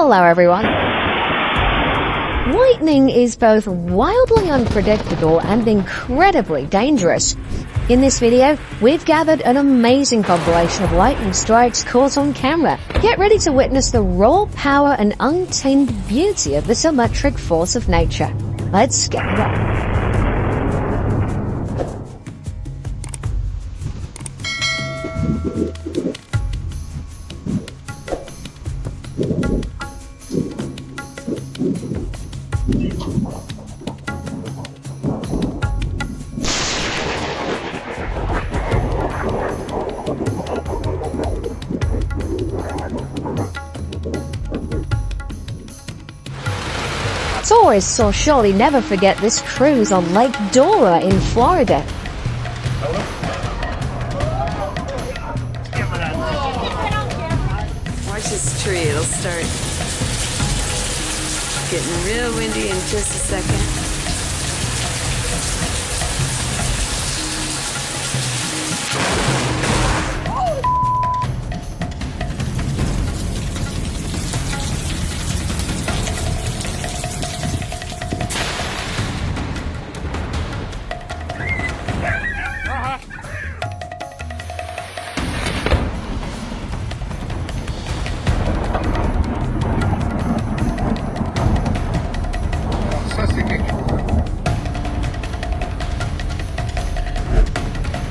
Hello everyone. Lightning is both wildly unpredictable and incredibly dangerous. In this video, we've gathered an amazing compilation of lightning strikes caught on camera. Get ready to witness the raw power and untamed beauty of this electric force of nature. Let's get it on. Tourists will surely never forget this cruise on Lake Dora in Florida. Watch this tree, it'll start getting real windy in just a second.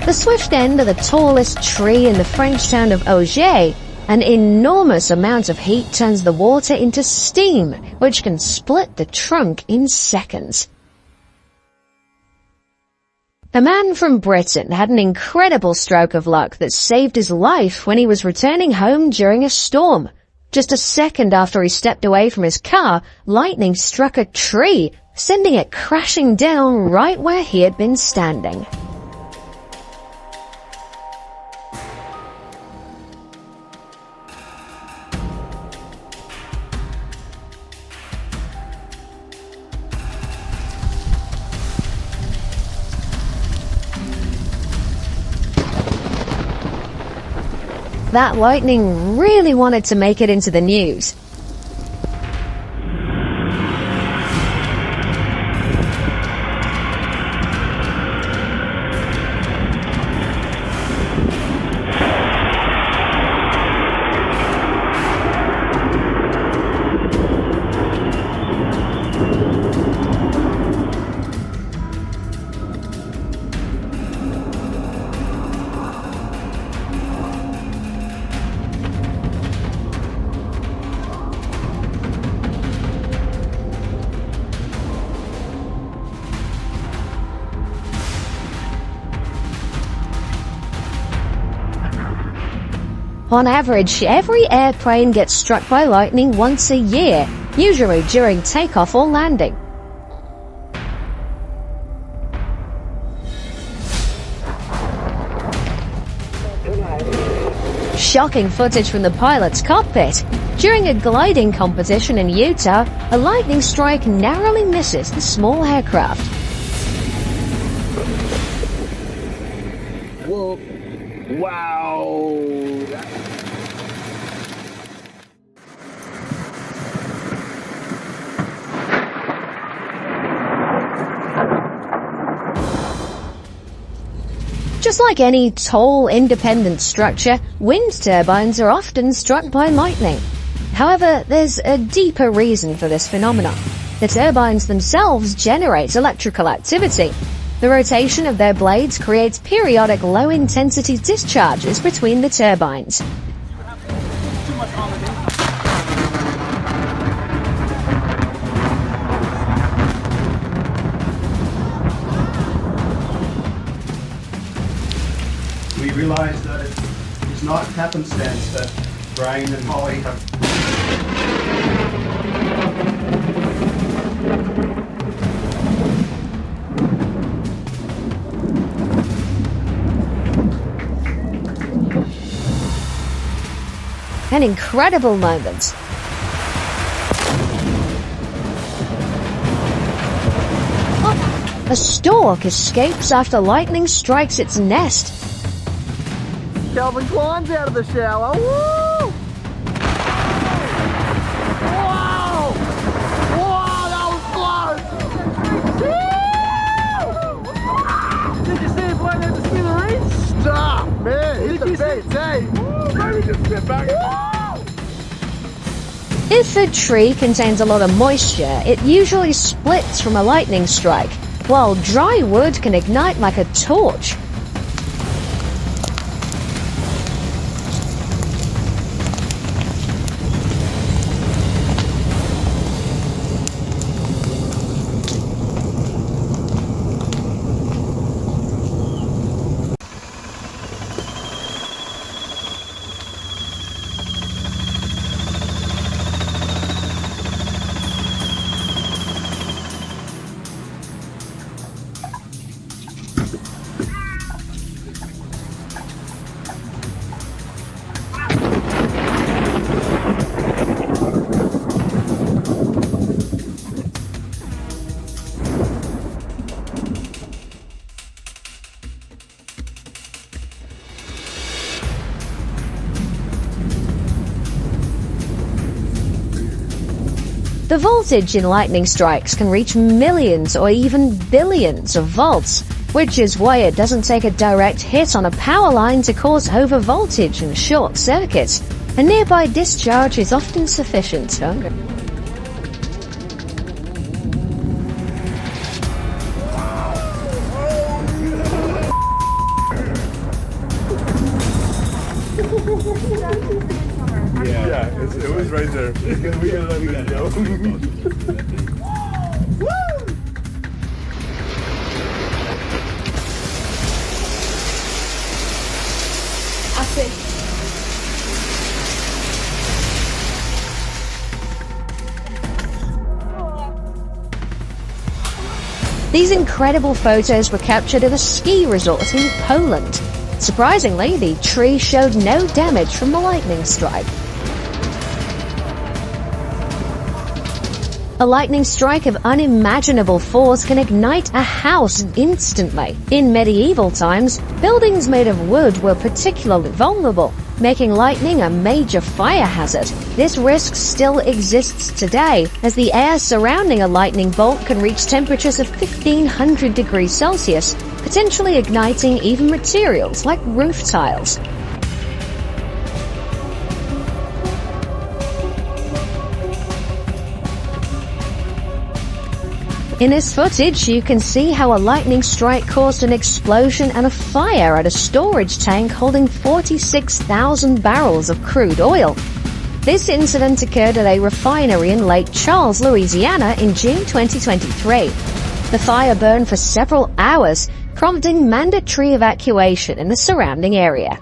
The swift end of the tallest tree in the French town of Auger, an enormous amount of heat turns the water into steam, which can split the trunk in seconds. A man from Britain had an incredible stroke of luck that saved his life when he was returning home during a storm. Just a second after he stepped away from his car, lightning struck a tree, sending it crashing down right where he had been standing. That lightning really wanted to make it into the news. On average, every airplane gets struck by lightning once a year, usually during takeoff or landing. Shocking footage from the pilot's cockpit. During a gliding competition in Utah, a lightning strike narrowly misses the small aircraft. Whoa. Wow. Just like any tall, independent structure, wind turbines are often struck by lightning. However, there's a deeper reason for this phenomenon. The turbines themselves generate electrical activity. The rotation of their blades creates periodic low-intensity discharges between the turbines. We realize that it's not happenstance that Brian and Holly have. An incredible moment. A stork escapes after lightning strikes its nest. Calvin Klein's out of the shower. Woo! If a tree contains a lot of moisture, it usually splits from a lightning strike, while dry wood can ignite like a torch. The voltage in lightning strikes can reach millions or even billions of volts, which is why it doesn't take a direct hit on a power line to cause overvoltage and short circuits. A nearby discharge is often sufficient. Yeah, it was right there. We gotta let it go. These incredible photos were captured at a ski resort in Poland. Surprisingly, the tree showed no damage from the lightning strike. A lightning strike of unimaginable force can ignite a house instantly. In medieval times, buildings made of wood were particularly vulnerable, making lightning a major fire hazard. This risk still exists today, as the air surrounding a lightning bolt can reach temperatures of 1500 degrees Celsius, potentially igniting even materials like roof tiles. In this footage, you can see how a lightning strike caused an explosion and a fire at a storage tank holding 46,000 barrels of crude oil. This incident occurred at a refinery in Lake Charles, Louisiana in June 2023. The fire burned for several hours, prompting mandatory evacuation in the surrounding area.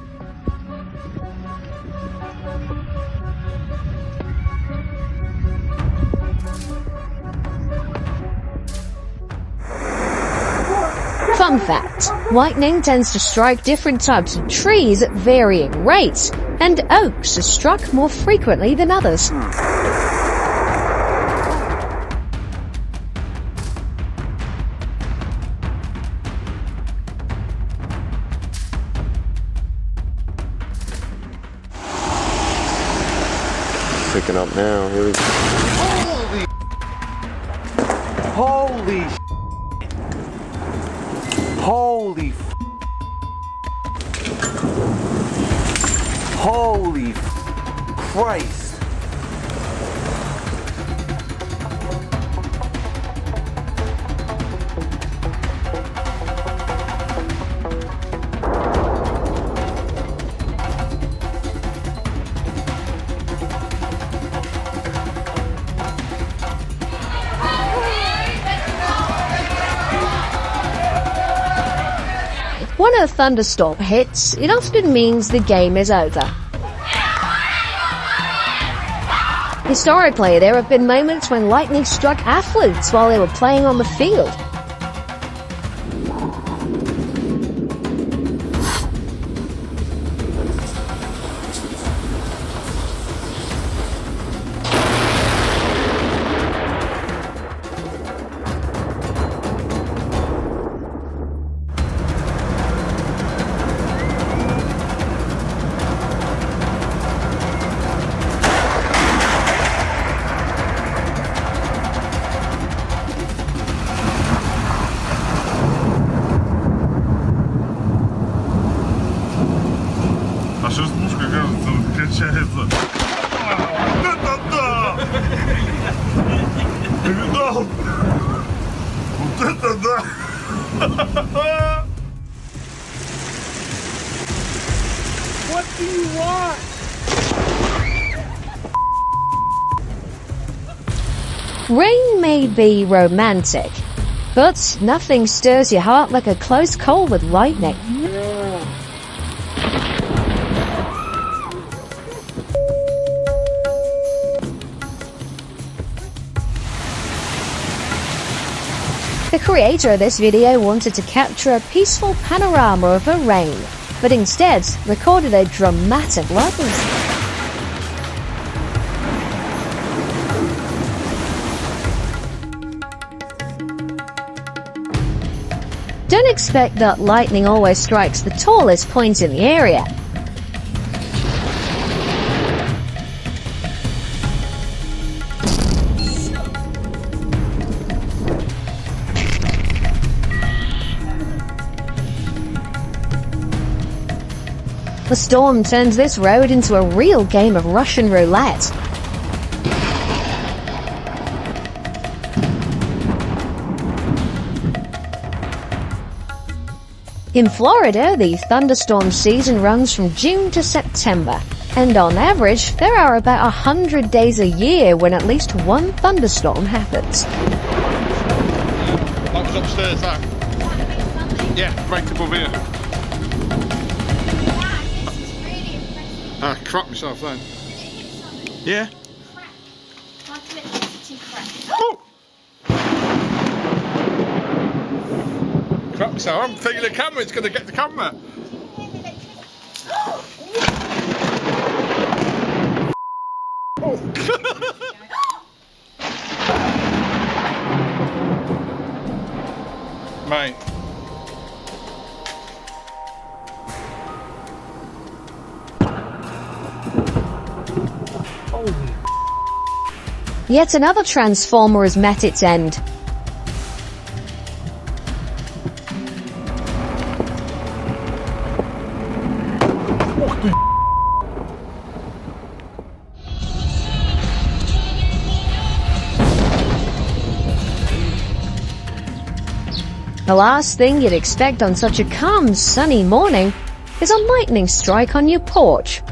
Fun fact: lightning tends to strike different types of trees at varying rates, and oaks are struck more frequently than others. Picking up now. Here we go. Holy Holy Holy Christ. When a thunderstorm hits, it often means the game is over. Historically, there have been moments when lightning struck athletes while they were playing on the field. No! What do you want? Rain may be romantic, but nothing stirs your heart like a close call with lightning. The creator of this video wanted to capture a peaceful panorama of the rain, but instead recorded a dramatic lightning. Don't expect that lightning always strikes the tallest point in the area. The storm turns this road into a real game of Russian roulette. In Florida, the thunderstorm season runs from June to September, and on average, there are about 100 days a year when at least one thunderstorm happens. That was upstairs, that. Yeah, right above here. I cracked myself then. Yeah. Oh! Crap myself, I'm taking the camera, it's going to get the camera. Oh. Mate. Yet another transformer has met its end. The last thing you'd expect on such a calm, sunny morning is a lightning strike on your porch.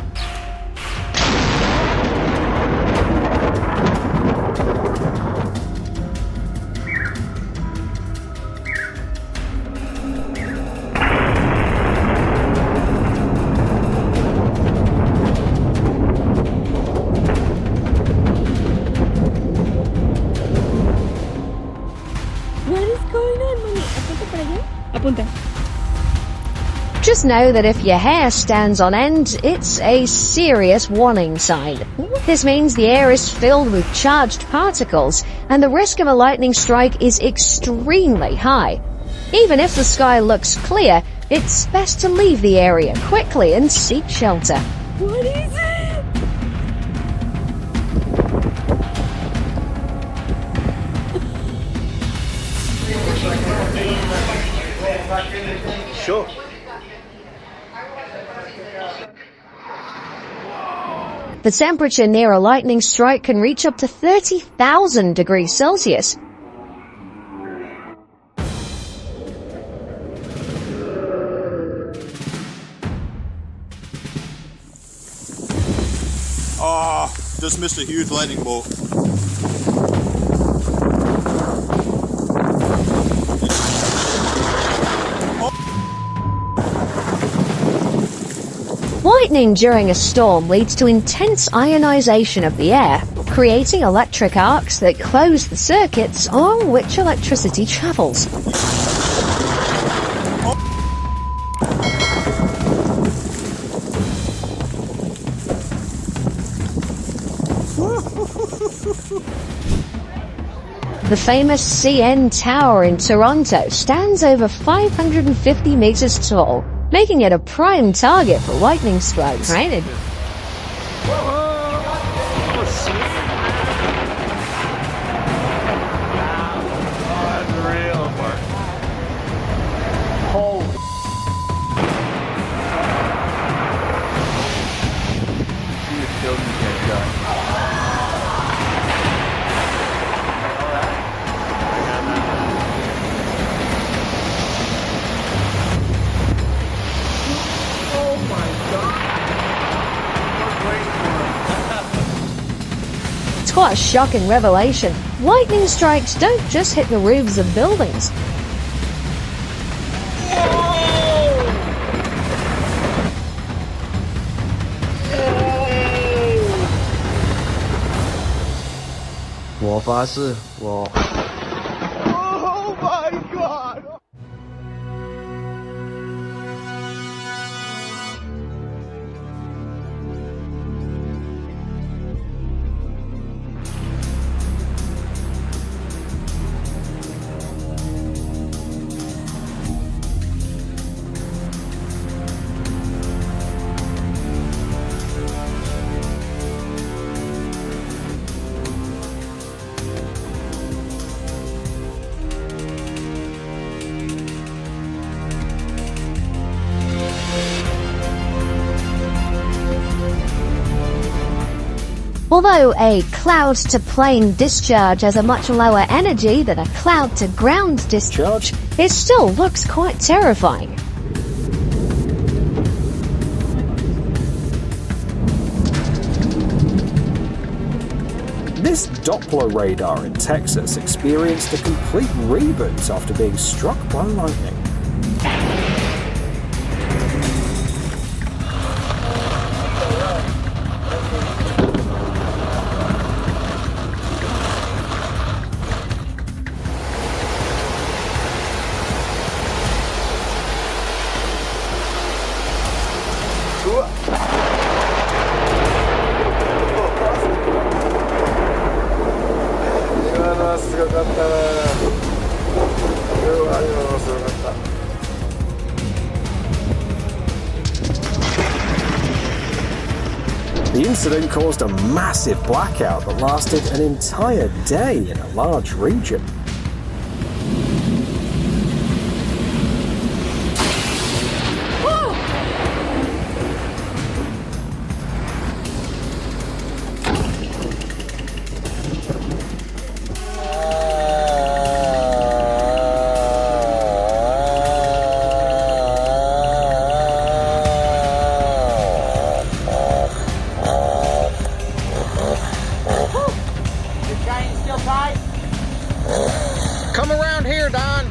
Just know that if your hair stands on end, it's a serious warning sign. This means the air is filled with charged particles, and the risk of a lightning strike is extremely high. Even if the sky looks clear, it's best to leave the area quickly and seek shelter. What is it? Sure. The temperature near a lightning strike can reach up to 30,000 degrees Celsius. Ah, just missed a huge lightning bolt. Lightning during a storm leads to intense ionization of the air, creating electric arcs that close the circuits on which electricity travels. The famous CN Tower in Toronto stands over 550 meters tall, making it a prime target for lightning strikes. Right? It's quite a shocking revelation. Lightning strikes don't just hit the roofs of buildings. Oh my god! Although a cloud-to-plane discharge has a much lower energy than a cloud-to-ground discharge, it still looks quite terrifying. This Doppler radar in Texas experienced a complete reboot after being struck by lightning. The incident caused a massive blackout that lasted an entire day in a large region. Come around here, Don.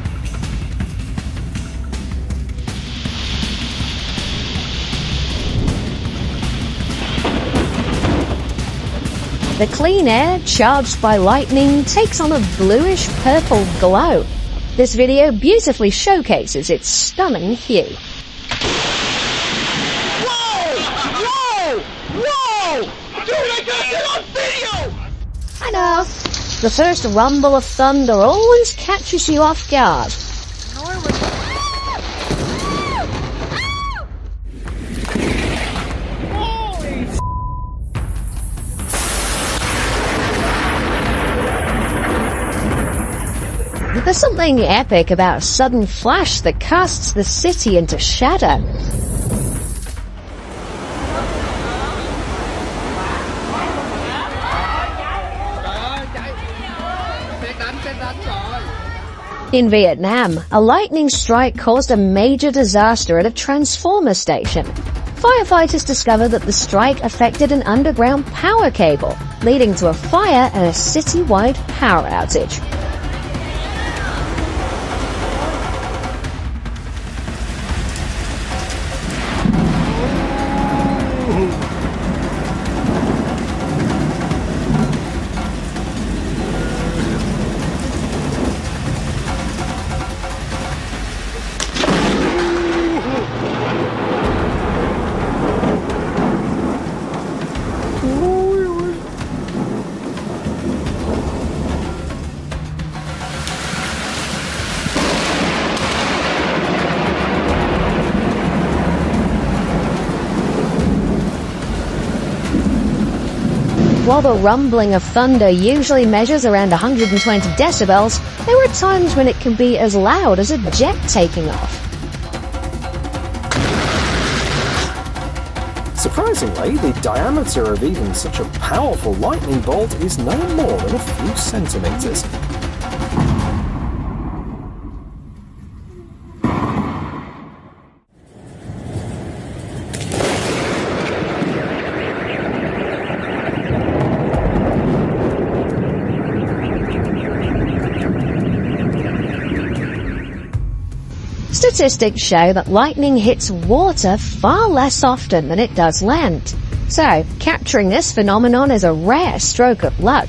The clean air, charged by lightning, takes on a bluish-purple glow. This video beautifully showcases its stunning hue. Whoa! Whoa! Dude, I got it on video! I know. The first rumble of thunder always catches you off guard. There's something epic about a sudden flash that casts the city into shadow. In Vietnam, a lightning strike caused a major disaster at a transformer station. Firefighters discovered that the strike affected an underground power cable, leading to a fire and a city-wide power outage. While the rumbling of thunder usually measures around 120 decibels, there are times when it can be as loud as a jet taking off. Surprisingly, the diameter of even such a powerful lightning bolt is no more than a few centimeters. Statistics show that lightning hits water far less often than it does land. So, capturing this phenomenon is a rare stroke of luck.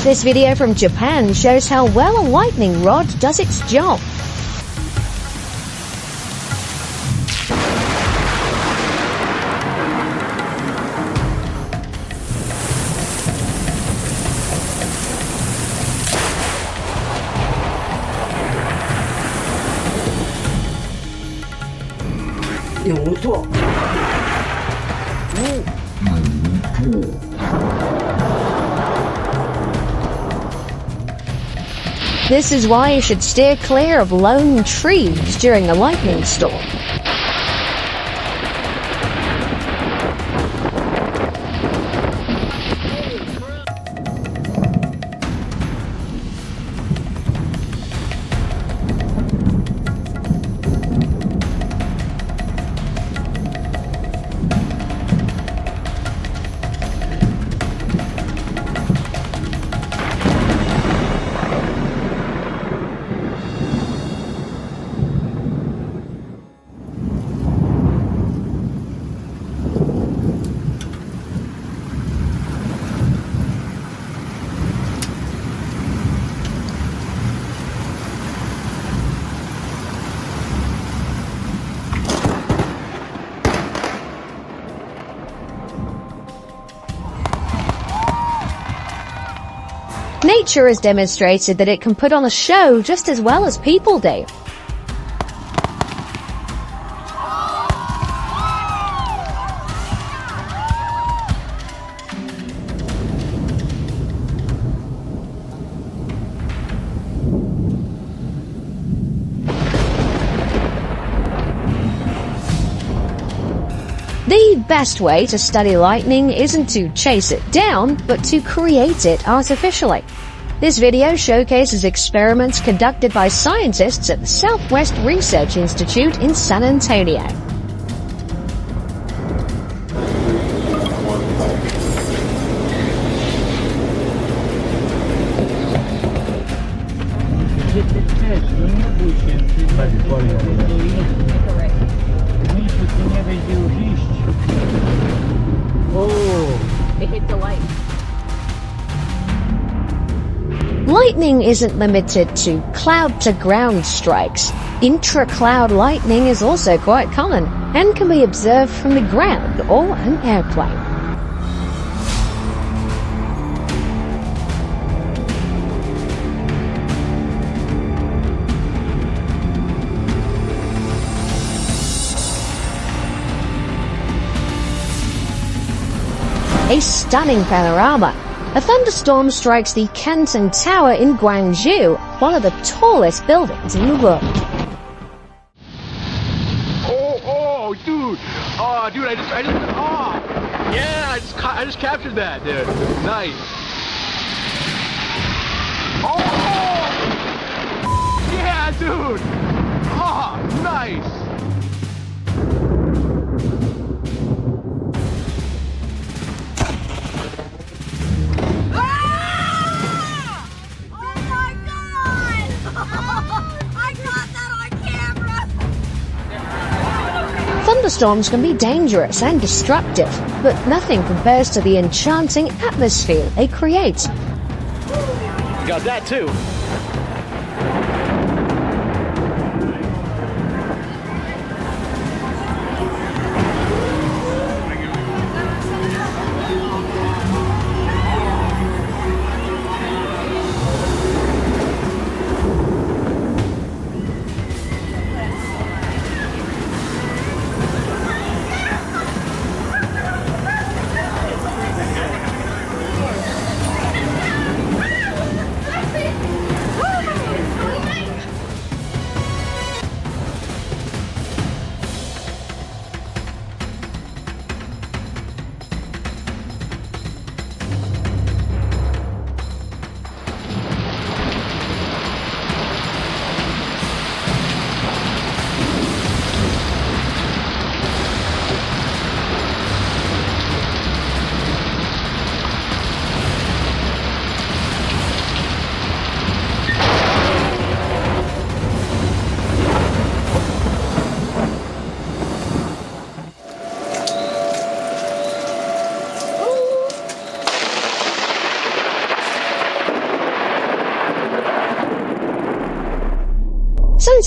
This video from Japan shows how well a lightning rod does its job. This is why you should steer clear of lone trees during a lightning storm. Nature has demonstrated that it can put on a show just as well as people do. The best way to study lightning isn't to chase it down, but to create it artificially. This video showcases experiments conducted by scientists at the Southwest Research Institute in San Antonio. It hit the light. Lightning isn't limited to cloud-to-ground strikes. Intra-cloud lightning is also quite common and can be observed from the ground or an airplane. A stunning panorama. A thunderstorm strikes the Canton Tower in Gwangju, one of the tallest buildings in the world. Oh, dude. Oh, dude, yeah, I just captured that, dude. Nice. Oh, yeah, dude. Oh, nice. Thunderstorms can be dangerous and destructive, but nothing compares to the enchanting atmosphere they create. Got that too.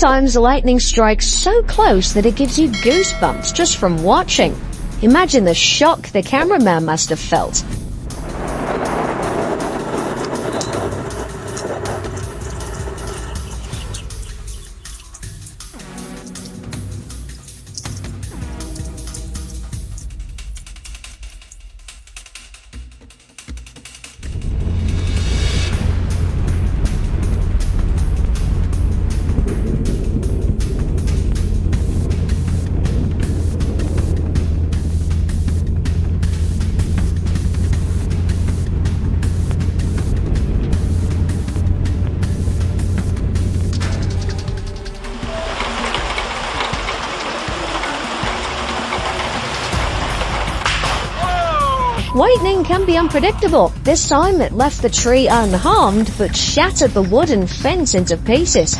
Sometimes the lightning strikes so close that it gives you goosebumps just from watching. Imagine the shock the cameraman must have felt. Lightning can be unpredictable. This time it left the tree unharmed, but shattered the wooden fence into pieces.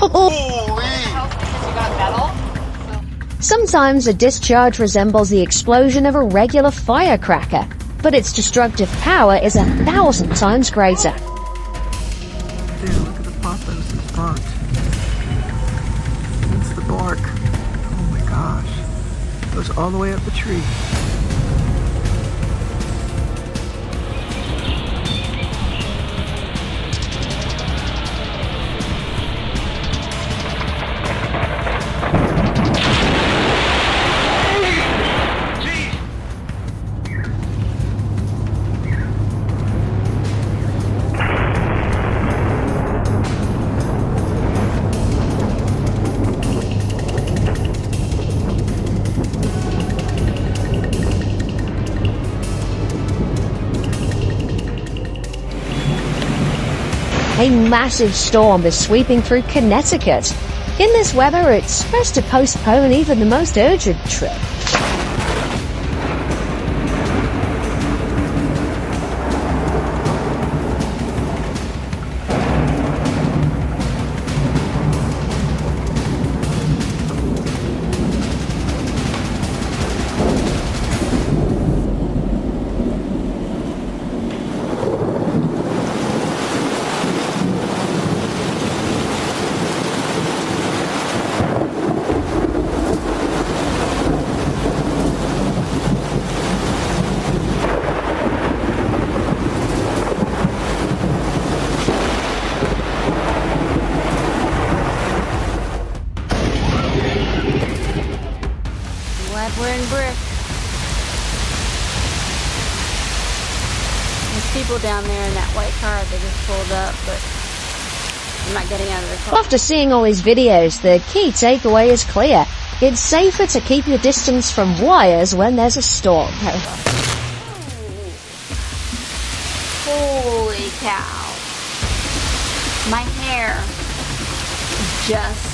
Sometimes a discharge resembles the explosion of a regular firecracker, but its destructive power is 1,000 times greater. There, look at the poppins it's burnt. It's the bark. Oh my gosh. It goes all the way up the tree. A massive storm is sweeping through Connecticut. In this weather, it's best to postpone even the most urgent trip. We're in brick. There's people down there in that white car that just pulled up, but I'm not getting out of the car. After seeing all these videos, the key takeaway is clear. It's safer to keep your distance from wires when there's a storm. Holy cow. My hair just